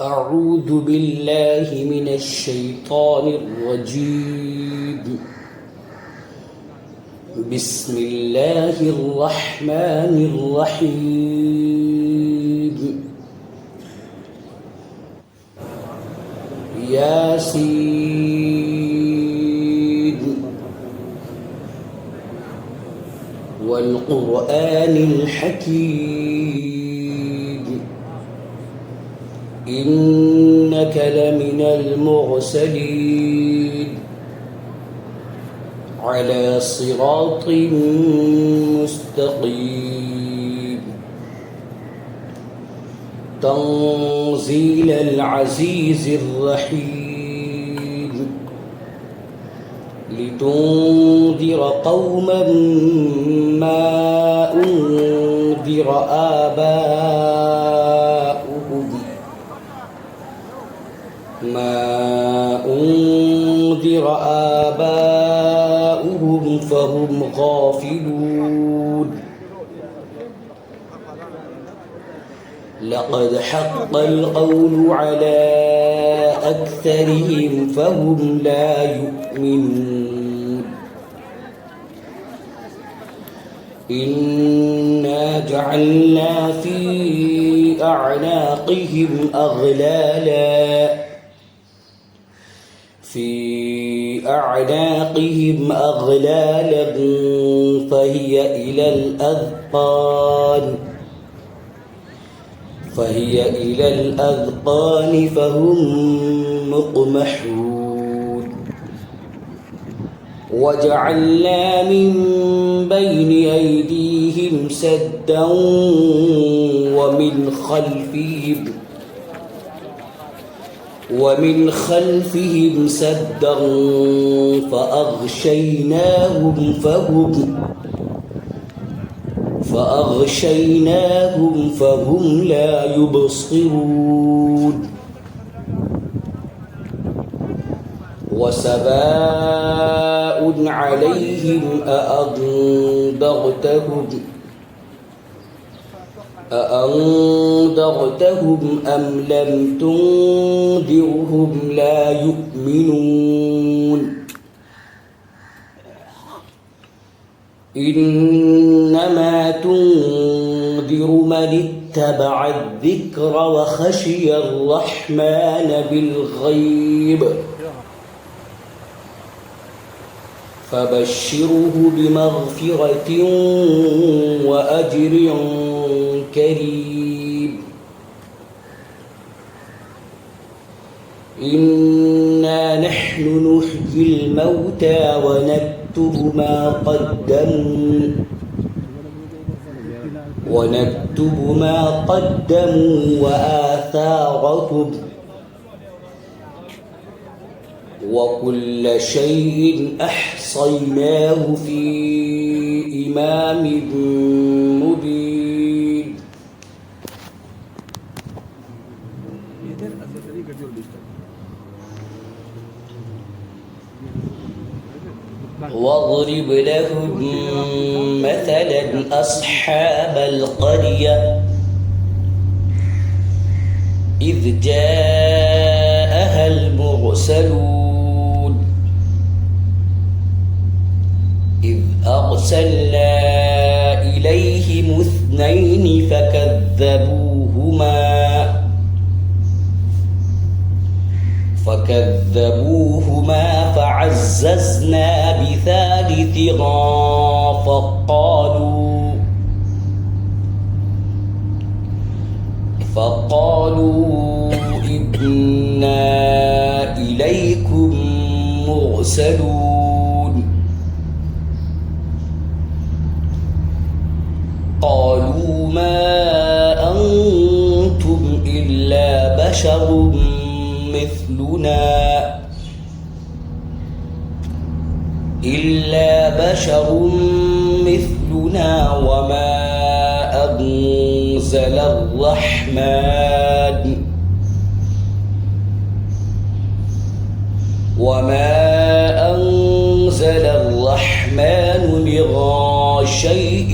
أعوذ بالله من الشيطان الرجيم. بسم الله الرحمن الرحيم. ياسين والقرآن الحكيم إنك لمن المرسلين على صراط مستقيم تنزيل العزيز الرحيم لتنذر قوما ما أنذر آباؤهم فهم غافلون. لقد حق القول على أكثرهم فهم لا يؤمنون. إنا جعلنا في أعناقهم أغلالا فهي إلى الأذقان فهم مقمحون. وجعلنا من بين أيديهم سدا ومن خلفهم سدا فأغشيناهم فهم لا يبصرون. وسواء عليهم أأنذرتهم أم لم تنذرهم لا يؤمنون. إنما تنذر من اتبع الذكر وخشي الرحمن بالغيب فبشره بمغفرة وأجر كريم. إنا نحن نحيي الموتى ونكتب ما قدموا وآثارهم وكل شيء أحصيناه في إمام مبين. واضرب لهم مثلا أصحاب القرية إذ جاءها المرسلون إذ أرسلنا إليهم اثنين فكذبوهما فعززنا بثالث فقالوا إنا إليكم مرسلون. قالوا ما أنتم إلا بشر مثلنا وما أنزل الرحمن من شيء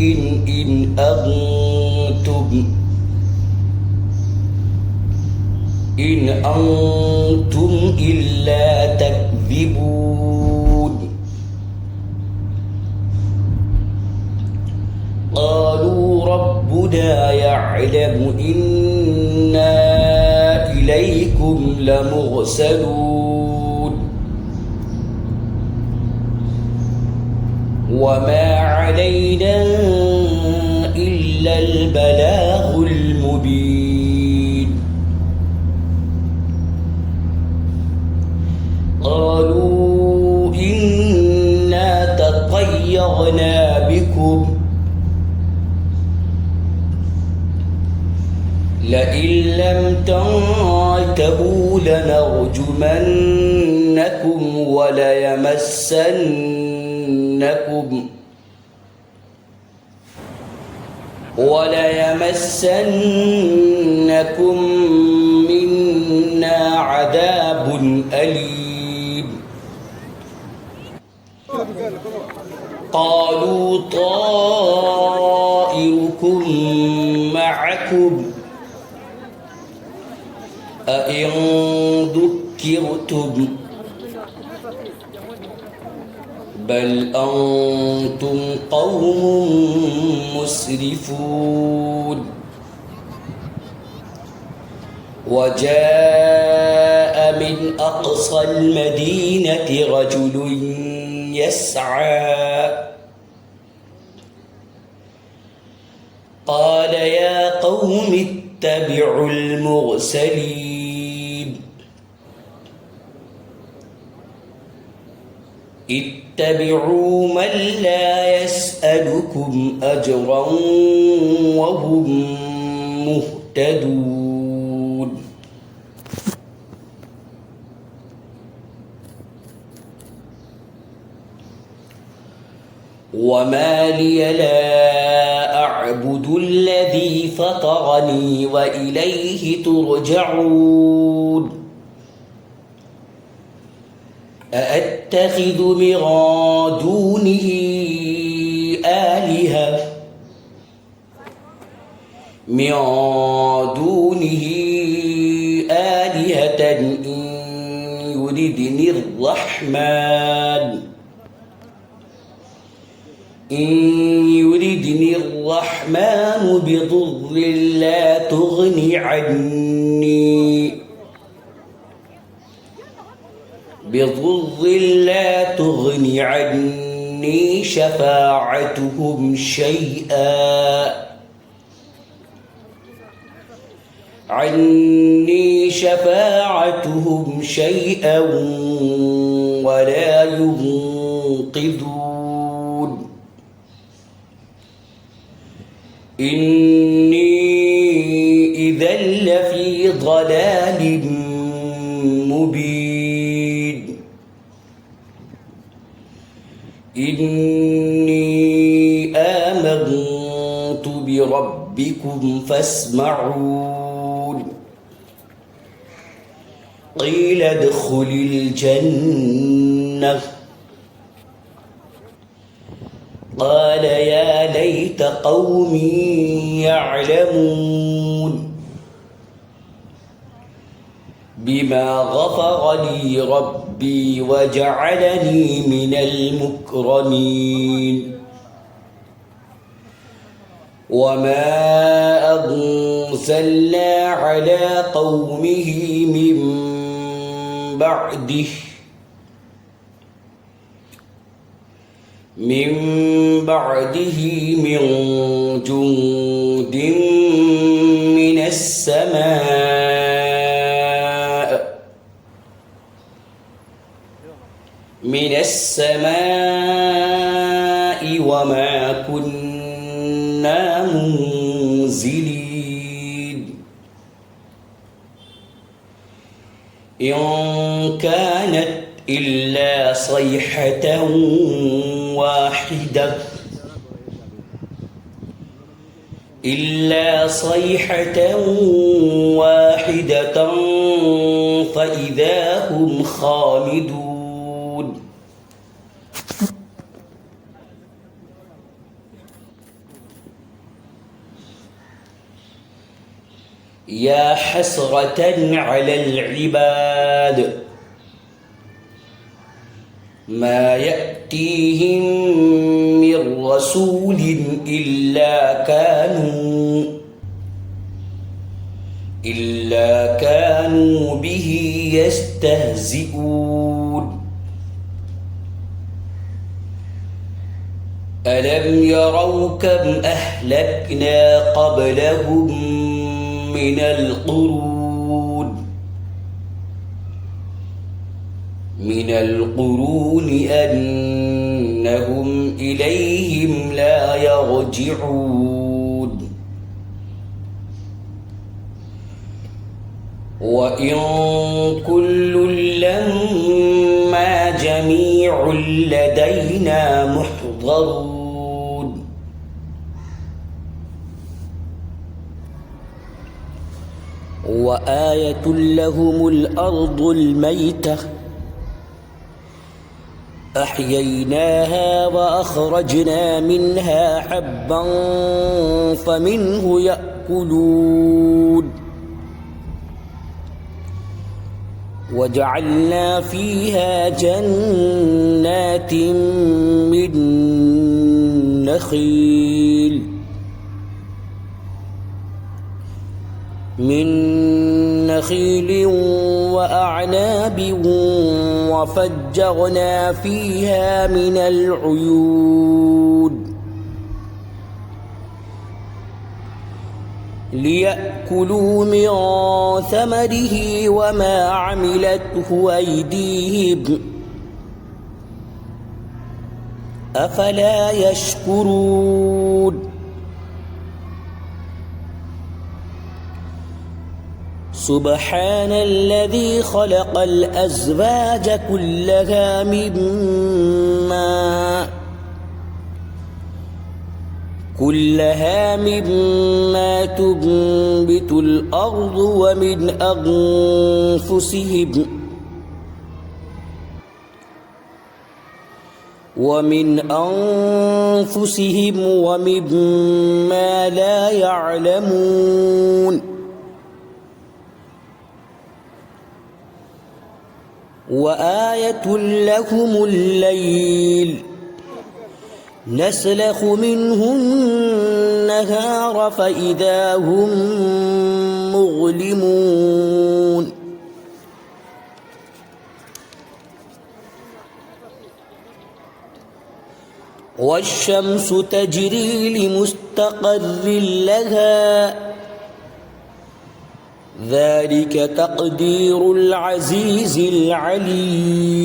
إن أنتم إلا تكذبون قالوا ربنا يعلم إنا إليكم لمرسلون وما علينا إلا البلاغ المبين قالوا إنا تطيرنا بكم لئن لم تنتهوا لنرجمنكم وليمسنكم منا عذاب أليم قالوا طائركم معكم أئن ذكرتم بل أنتم قوم مسرفون وجاء من أقصى المدينة رجل يسعى قال يا قوم اتبعوا المرسلين اتبعوا من لا يسألكم أجرا وهم مهتدون وما لي لا أعبد الذي فطرني وإليه ترجعون أأتخذ من دونه آلهة إن يردني الرحمن بضر لا تغني عني شفاعتهم شيئا ولا ينقذون إني إذا لفي ضلال مبين إني آمنت بربكم فاسمعون قيل ادخل الجنة قال يا ليت قومي يعلمون بما غفر لي ربي وجعلني من المكرمين وما أرسلنا على قومه من بعده من جند من السماء وما كنا منزلين إن كانت إلا صيحة واحدة فإذا هم خامدون يا حسرة على العباد ما يأتيهم من رسول إلا كانوا به يستهزئون ألم يروا كم أهلكنا قبلهم من القرون أنهم إليهم لا يرجعون وإن كل لما جميع لدينا محضرون وآية لهم الأرض الميتة أحييناها وأخرجنا منها حبا فمنه يأكلون وجعلنا فيها جنات من نخيل وأعناب وفجرنا فيها من العيون ليأكلوا من ثمره وما عملته أيديهم أفلا يشكرون سبحان الذي خلق الأزواج كلها مما تنبت الأرض ومن أنفسهم ومما لا يعلمون وآية لهم الليل نسلخ منه النهار فإذا هم مظلمون والشمس تجري لمستقر لها ذلك تقدير العزيز العليم